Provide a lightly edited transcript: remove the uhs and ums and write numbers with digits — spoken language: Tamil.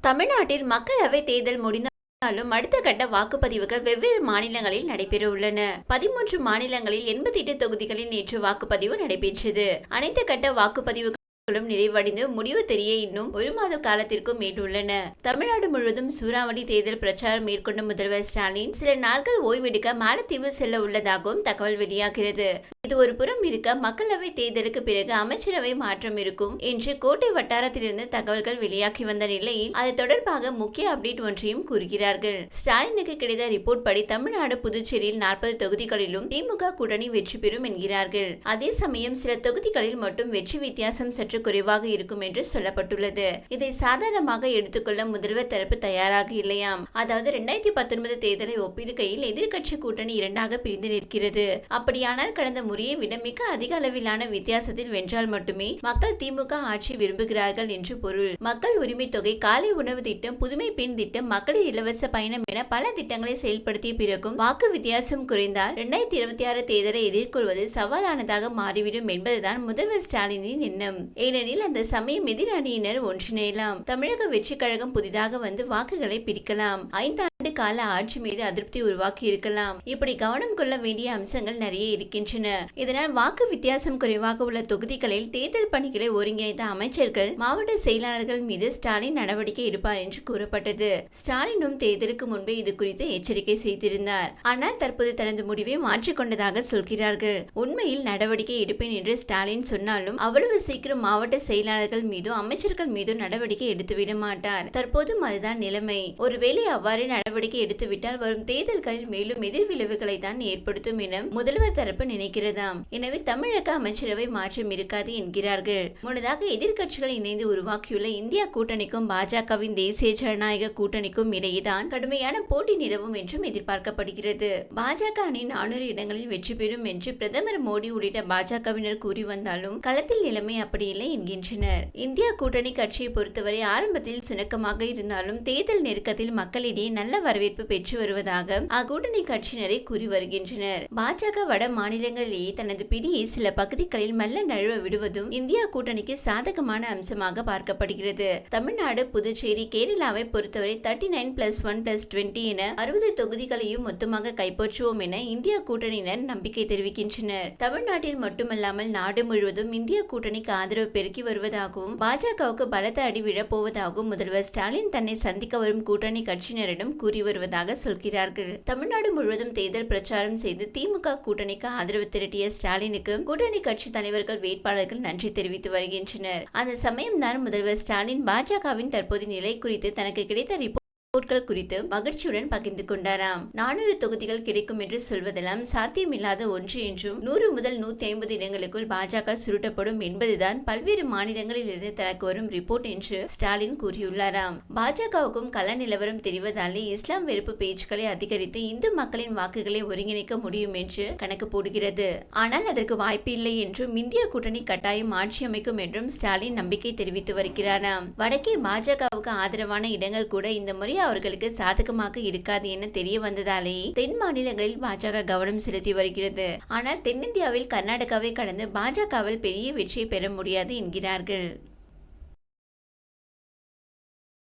தமிழ்நாட்டில் மக்களவை தேர்தல் முடிந்தாலும் அடுத்த கட்ட வாக்குப்பதிவுகள் வெவ்வேறு மாநிலங்களில் நடைபெற உள்ளன. 13 மாநிலங்களில் 88 தொகுதிகளில் நேற்று வாக்குப்பதிவு நடைபெற்றது. அனைத்து கட்ட வாக்குப்பதிவுகளும் நிறைவடைந்து முடிவு தெரிய இன்னும் 1 மாத காலத்திற்கும் மேல் உள்ளன. தமிழ்நாடு முழுவதும் சூறாவளி தேர்தல் பிரச்சாரம் மேற்கொண்ட முதல்வர் ஸ்டாலின் சில நாட்கள் ஓய்வெடுக்க மாலத்தீவு செல்ல உள்ளதாகவும் தகவல் வெளியாகிறது. இது ஒரு புறம் இருக்க, மக்களவை தேர்தலுக்கு பிறகு அமைச்சரவை மாற்றம் இருக்கும் என்று கோட்டை வட்டாரத்திலிருந்து தகவல்கள் வெளியாகி வந்த நிலையில் அது தொடர்பாக முக்கிய அப்டேட் ஒன்றையும் கூறுகிறார்கள். ஸ்டாலினுக்கு கிடைத்த ரிப்போர்ட் படி தமிழ்நாடு, புதுச்சேரியில் 40 தொகுதிகளிலும் திமுக கூட்டணி வெற்றி பெறும் என்கிறார்கள். அதே சமயம் சில தொகுதிகளில் மட்டும் வெற்றி வித்தியாசம் சற்று குறைவாக இருக்கும் என்று சொல்லப்பட்டுள்ளது. இதை சாதாரணமாக எடுத்துக்கொள்ள முதல்வர் தரப்பு தயாராக இல்லையாம். அதாவது 2019 தேர்தலை ஒப்பிடுகையில் எதிர்கட்சி கூட்டணி இரண்டாக பிரிந்து நிற்கிறது. அப்படியானால் கடந்த முறையை விட மிக அதிக அளவிலான வித்தியாசத்தில் வென்றால் மட்டுமே மக்கள் திமுக ஆட்சி விரும்புகிறார்கள் என்று பொருள். மக்கள் உரிமை தொகை, காலை உணவு திட்டம், புதுமை பெண் திட்டம், மகளிர் இலவச பயணம் என பல திட்டங்களை செயல்படுத்திய பிறகும் வாக்கு வித்தியாசம் குறைந்தால் 2026 தேர்தலை எதிர்கொள்வது சவாலானதாக மாறிவிடும் என்பதுதான் முதல்வர் ஸ்டாலினின் எண்ணம். ஏனெனில் அந்த சமயம் எதிர் அணியினர் ஒன்றிணையலாம். தமிழக வெற்றி கழகம் புதிதாக வந்து வாக்குகளை பிரிக்கலாம். 5 ஆண்டு கால ஆட்சி மீது அதிருப்தி உருவாக்கி இருக்கலாம். இப்படி கவனம் கொள்ள வேண்டிய அம்சங்கள் நிறைய இருக்கின்றன. இதனால் வாக்கு வித்தியாசம் குறைவாக உள்ள தொகுதிகளில் தேர்தல் பணிகளை ஒருங்கிணைத்த அமைச்சர்கள், மாவட்ட செயலாளர்கள் மீது ஸ்டாலின் நடவடிக்கை எடுப்பார் என்று கூறப்பட்டது. ஸ்டாலினும் தேர்தலுக்கு முன்பே இது குறித்து எச்சரிக்கை செய்திருந்தார். ஆனால் தற்போது தனது முடிவை மாற்றிக்கொண்டதாக சொல்கிறார்கள். உண்மையில் நடவடிக்கை எடுப்பேன் என்று ஸ்டாலின் சொன்னாலும் அவ்வளவு சீக்கிரம் மாவட்ட செயலாளர்கள் மீதோ அமைச்சர்கள் மீதோ நடவடிக்கை எடுத்துவிட மாட்டார். தற்போதும் அதுதான் நிலைமை. ஒருவேளை அவ்வாறு நடவடிக்கை எடுத்துவிட்டால் வரும் தேர்தல்களில் மேலும் எதிர்விளைவுகளை தான் ஏற்படுத்தும் என முதல்வர் தரப்பு நினைக்கிறதாம். எனவே தமிழக அமைச்சரவை மாற்றம் இருக்காது என்கிறார்கள். முன்னதாக எதிர்கட்சிகள் இணைந்து உருவாக்கியுள்ள இந்தியா கூட்டணிக்கும் பாஜகவின் தேசிய ஜனநாயக கூட்டணிக்கும் இடையேதான் கடுமையான போட்டி நிலவும் என்றும் எதிர்பார்க்கப்படுகிறது. பாஜக அணி 400 இடங்களில் வெற்றி பெறும் என்று பிரதமர் மோடி உள்ளிட்ட பாஜகவினர் கூறி வந்தாலும் களத்தில் நிலைமை அப்படி இல்லை என்கின்றனர். இந்தியா கூட்டணி கட்சியை பொறுத்தவரை ஆரம்பத்தில் சுணக்கமாக இருந்தாலும் தேர்தல் நெருக்கத்தில் மக்களிடையே நல்ல வரவேற்பு பெற்று வருவதாக அக்கூட்டணி கட்சியினரை கூறி வருகின்றனர். பாஜக வட மாநிலங்களிலேயே தனது பிடியை சில பகுதிகளில் மெல்ல நழுவ விடுவதும் இந்தியா கூட்டணிக்கு சாதகமான அம்சமாக பார்க்கப்படுகிறது. தமிழ்நாடு, புதுச்சேரி, கேரளாவை பொறுத்தவரை 39+1+20 என 60 தொகுதிகளையும் மொத்தமாக கைப்பற்றுவோம் என இந்தியா கூட்டணியினர் நம்பிக்கை தெரிவிக்கின்றனர். தமிழ்நாட்டில் மட்டுமல்லாமல் நாடு முழுவதும் இந்தியா கூட்டணிக்கு ஆதரவு பெருக்கி வருவதாகவும் பாஜகவுக்கு பலத்த அடி விழப்போவதாகவும் முதல்வர் ஸ்டாலின் தன்னை சந்திக்க வரும் கூட்டணி கட்சியினரிடம் கூறி வருவதாக சொல்கிறார்கள். தமிழ்நாடு முழுவதும் தேர்தல் பிரச்சாரம் செய்து திமுக கூட்டணிக்கு ஆதரவு திரட்டிய ஸ்டாலினுக்கு கூட்டணி கட்சி தலைவர்கள், வேட்பாளர்கள் நன்றி தெரிவித்து வருகின்றனர். அந்த சமயம்தான் முதல்வர் ஸ்டாலின் பாஜகவின் தற்போதைய நிலை குறித்து தனக்கு கிடைத்த ரிப்போர்ட்கள் குறித்து மகிழ்ச்சியுடன் பகிர்ந்து கொண்டாராம். 400 தொகுதிகள் கிடைக்கும் என்று சொல்வதெல்லாம் சாத்தியமில்லாத ஒன்று என்றும் 100 முதல் 150 இடங்களுக்குள் பாஜக சுருட்டப்படும் என்பதுதான் பல்வேறு மாநிலங்களில் இருந்து தனக்கு வரும் ரிப்போர்ட் என்று ஸ்டாலின் கூறியுள்ளாராம். பாஜகவுக்கும் கள நிலவரம் தெரிவதாலே இஸ்லாம் வெறுப்பு பேச்சுக்களை அதிகரித்து இந்து மக்களின் வாக்குகளை ஒருங்கிணைக்க முடியும் என்று கணக்கு போடுகிறது. ஆனால் அதற்கு வாய்ப்பு இல்லை என்றும் இந்திய கூட்டணி கட்டாயம் ஆட்சி அமைக்கும் என்றும் ஸ்டாலின் நம்பிக்கை தெரிவித்து வருகிறாராம். வடக்கே பாஜகவுக்கு ஆதரவான இடங்கள் கூட இந்த முறை அவர்களுக்கு சாதகமாக இருக்காது என தெரிய வந்ததாலேயே தென் மாநிலங்களில் பாஜக கவனம் செலுத்தி வருகிறது. ஆனால் தென்னிந்தியாவில் கர்நாடகாவை கடந்து பாஜகவில் பெரிய வெற்றியை பெற முடியாது என்கிறார்கள்.